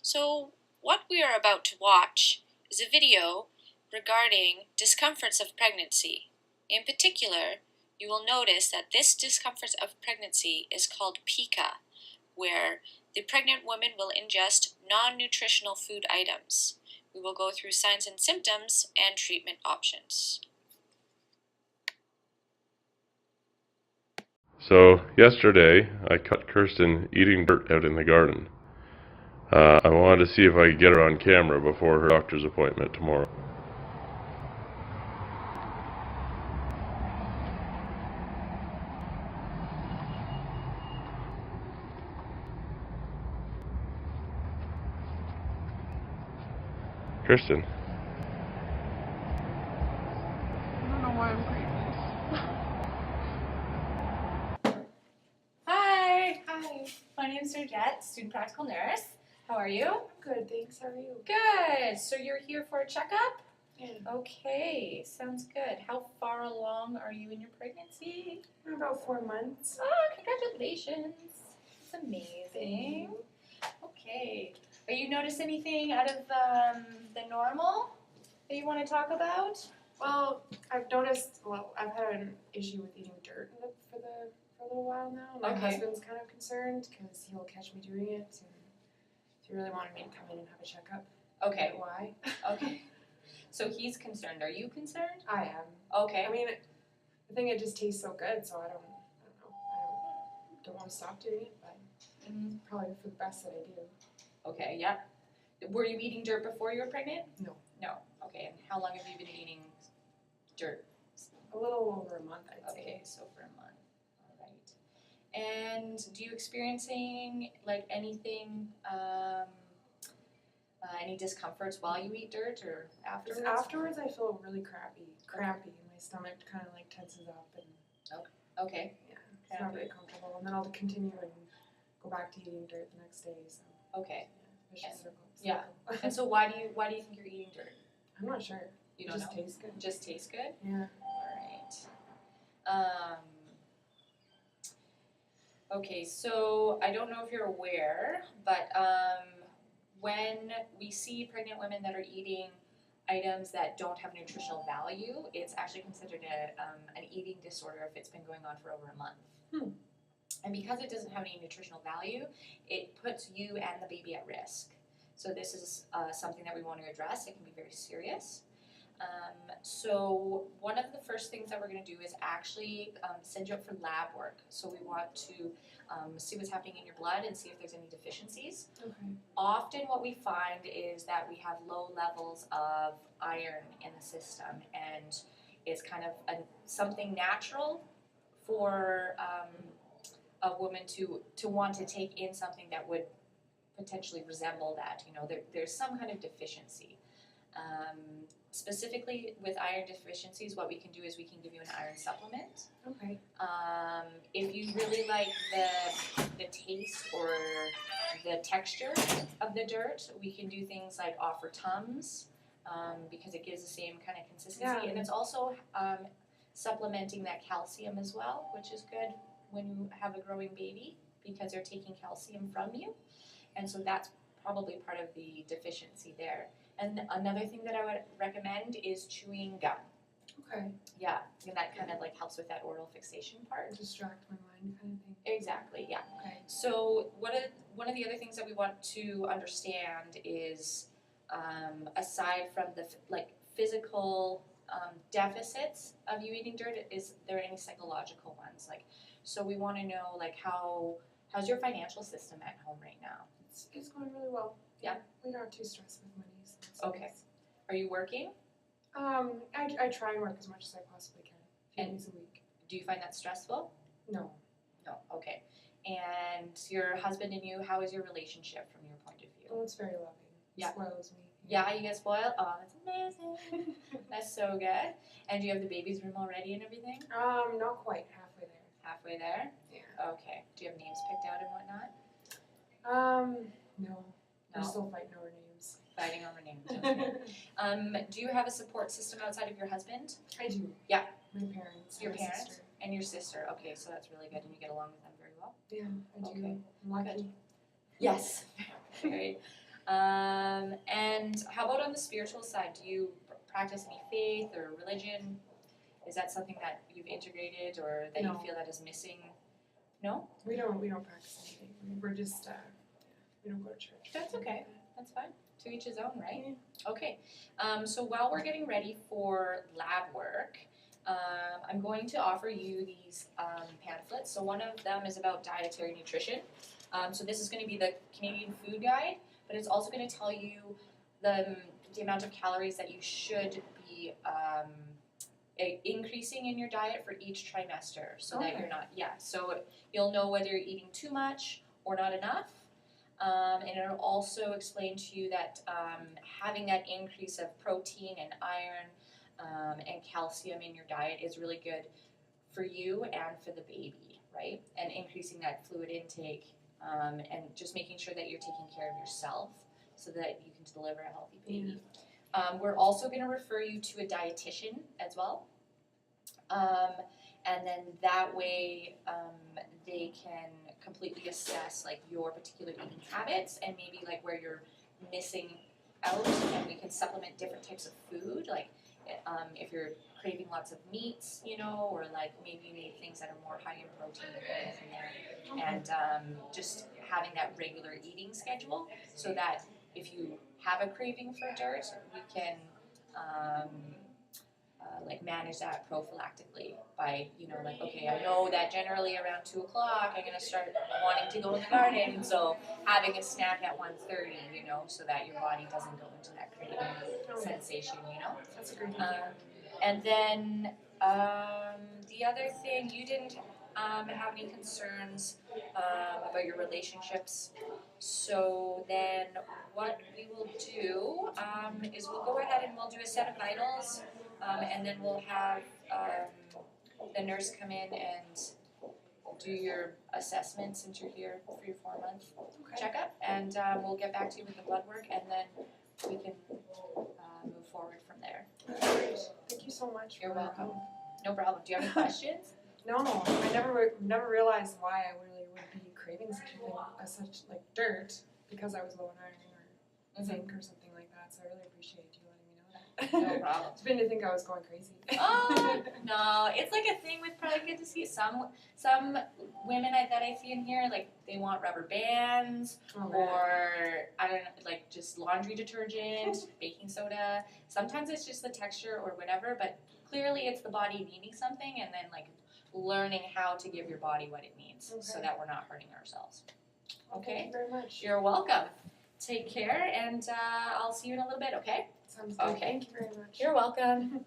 So, what we are about to watch is a video regarding discomforts of pregnancy. In particular, you will notice that this discomfort of pregnancy is called Pica, where the pregnant woman will ingest non-nutritional food items. We will go through signs and symptoms and treatment options. So yesterday I caught Kirsten eating dirt out in the garden. I wanted to see if I could get her on camera before her doctor's appointment tomorrow. Kirsten. I don't know why I'm pregnant. Hi. My name's Georgette, student practical nurse. How are you? I'm good, thanks. How are you? Good. So you're here for a checkup? Yeah. Okay, sounds good. How far along are you in your pregnancy? I'm about 4 months. Oh, congratulations. That's amazing. Okay. Are you notice anything out of the normal that you want to talk about? Well, I've had an issue with eating dirt for a little while now. My husband's kind of concerned because he'll catch me doing it, and he really wanted me to come in and have a checkup. Okay. Why? Okay. So he's concerned. Are you concerned? I am. Okay. I mean, I think it just tastes so good, so I don't know. I don't want to stop doing it, but it's probably for the best that I do. Okay, yeah. Were you eating dirt before you were pregnant? No. No. Okay, and how long have you been eating dirt? A little over a month, I'd say. Okay, so for a month. All right. And do you experiencing like anything, any discomforts while you eat dirt or afterwards? Afterwards, I feel really crampy. My stomach kind of like tenses up and. Okay. Yeah, it's not very comfortable. And then I'll continue and go back to eating dirt the next day. So. Okay. Yeah, vicious circle. Yeah. And so why do you think you're eating dirt? I'm not sure. You don't know? Just tastes good. Just tastes good? Yeah. All right. Okay, so I don't know if you're aware, but when we see pregnant women that are eating items that don't have nutritional value, it's actually considered an eating disorder if it's been going on for over a month. And because it doesn't have any nutritional value, it puts you and the baby at risk. So this is something that we want to address. It can be very serious. So one of the first things that we're going to do is actually send you up for lab work. So we want to see what's happening in your blood and see if there's any deficiencies. Okay. Often what we find is that we have low levels of iron in the system, and it's kind of something natural for a woman to want to take in something that would potentially resemble that. You know, there's some kind of deficiency. Specifically with iron deficiencies, what we can do is we can give you an iron supplement. Okay. If you really like the taste or the texture of the dirt, we can do things like offer Tums, because it gives the same kind of consistency. Yeah. And it's also supplementing that calcium as well, which is good when you have a growing baby because they're taking calcium from you. And so that's probably part of the deficiency there. And another thing that I would recommend is chewing gum. Okay. Yeah, and that kind of like helps with that oral fixation part. Distract my mind kind of thing. Exactly, yeah. Okay. So one of the other things that we want to understand is, aside from the physical deficits of you eating dirt, is there any psychological ones? So we want to know how's your financial system at home right now? It's going really well. Yeah. We're not too stressed with money. So Okay. Nice. Are you working? I try and work as much as I possibly can. A few days a week. Do you find that stressful? No. No. Okay. And your husband and you, how is your relationship from your point of view? Oh, it's very loving. He spoils me. Yeah, you get spoiled? Oh, that's amazing. That's so good. And do you have the baby's room already and everything? Not quite. Halfway there. Halfway there? Yeah. Okay. Do you have names picked out and whatnot? No. We're still fighting over names. Fighting over names. Okay. Do you have a support system outside of your husband? I do. Yeah. My parents. Your my parents? Sister. And your sister. Okay, so that's really good and you get along with them very well? Yeah, I do. Okay. I'm lucky. Good. Yes. Very. And how about on the spiritual side? Do you practice any faith or religion? Is that something that you've integrated or that No. you feel that is missing? No? We don't practice anything. We're just we don't go to church. That's okay. That's fine. To each his own, right? Okay. So while we're getting ready for lab work, I'm going to offer you these pamphlets. So one of them is about dietary nutrition. So this is going to be the Canadian Food Guide, but it's also going to tell you the amount of calories that you should be increasing in your diet for each trimester, so that you're not, so you'll know whether you're eating too much or not enough. And it'll also explain to you that having that increase of protein and iron and calcium in your diet is really good for you and for the baby, right? And increasing that fluid intake and just making sure that you're taking care of yourself so that you can deliver a healthy baby. We're also going to refer you to a dietitian as well. And then that way they can completely assess like your particular eating habits and maybe like where you're missing out, and we can supplement different types of food, like if you're craving lots of meats, you know, or like maybe you need things that are more high in protein in there, and just having that regular eating schedule so that if you have a craving for dirt, we can like manage that prophylactically by, you know, like, okay, I know that generally around 2 o'clock I'm going to start wanting to go in the garden, so having a snack at 1:30, you know, so that your body doesn't go into that craving sensation, you know. That's a great idea. And then the other thing, you didn't have any concerns about your relationships. So then what we will do is we'll go ahead and we'll do a set of vitals, and then we'll have the nurse come in and do your assessment since you're here for your 4-month checkup, and we'll get back to you with the blood work, and then we can move forward from there. Great. Thank you so much. You're welcome. No problem. Do you have any questions? No, I never realized why I really would be craving such a thing, such like dirt, because I was low in iron or zinc or something like that. So I really appreciate you letting me know that. No problem. It's been to think I was going crazy. Oh no, it's like a thing with probably good to see some women that I see in here, like they want rubber bands or I don't know, like just laundry detergent, baking soda. Sometimes it's just the texture or whatever, but clearly it's the body needing something, and then like learning how to give your body what it needs so that we're not hurting ourselves. Okay? Thank you very much. You're welcome. Take care, and I'll see you in a little bit, okay? Sounds good. Okay. Thank you very much. You're welcome.